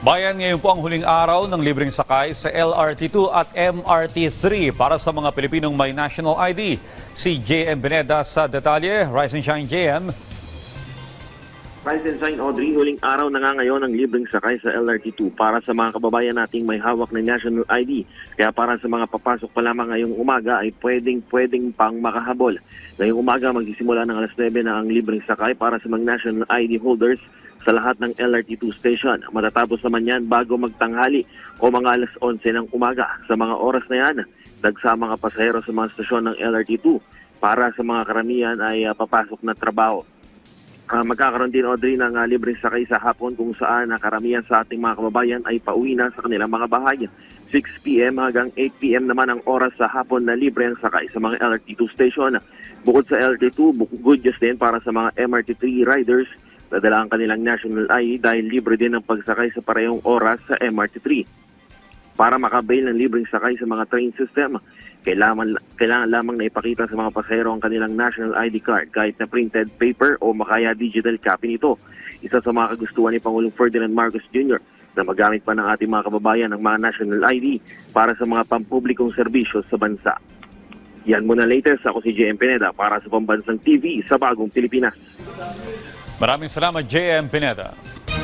Bayan, ngayon po ang huling araw ng libreng sakay sa LRT2 at MRT3 para sa mga Pilipinong may national ID. Si JM Beneda sa detalye. Rise and shine, JM. Rise and shine, Audrey. Huling araw na nga ngayon ang libreng sakay sa LRT2 para sa mga kababayan nating may hawak na national ID. Kaya para sa mga papasok pa lamang ngayong umaga ay pwedeng pang makahabol. Ngayong umaga magsisimula ng alas 9 na ang libreng sakay para sa mga national ID holders sa lahat ng LRT2 station. Matatapos naman yan bago magtanghali o mga alas 11 ng umaga. Sa mga oras na yan, dagsama mga pasahero sa mga stasyon ng LRT2 para sa mga karamihan ay papasok na trabaho. Magkakaroon din, Audrey, ng libreng sakay sa hapon kung saan karamihan sa ating mga kababayan ay pauwi na sa kanilang mga bahay. 6 p.m. hanggang 8 p.m. naman ang oras sa hapon na libre ang sakay sa mga LRT2 station. Bukod sa LRT2, good news din para sa mga MRT3 riders. Dadala ang kanilang national ID dahil libre din ang pagsakay sa parehong oras sa MRT3. Para makabail ng libreng sakay sa mga train system, kailangan lamang na ipakita sa mga pasahero ang kanilang national ID card kahit na printed paper o makaya digital copy nito. Isa sa mga kagustuhan ni Pangulong Ferdinand Marcos Jr. na magamit pa ng ating mga kababayan ang mga national ID para sa mga pampublikong serbisyo sa bansa. Yan muna latest. Ako si JM Pineda para sa Pambansang TV sa Bagong Pilipinas. Maraming salamat, JM Pineda.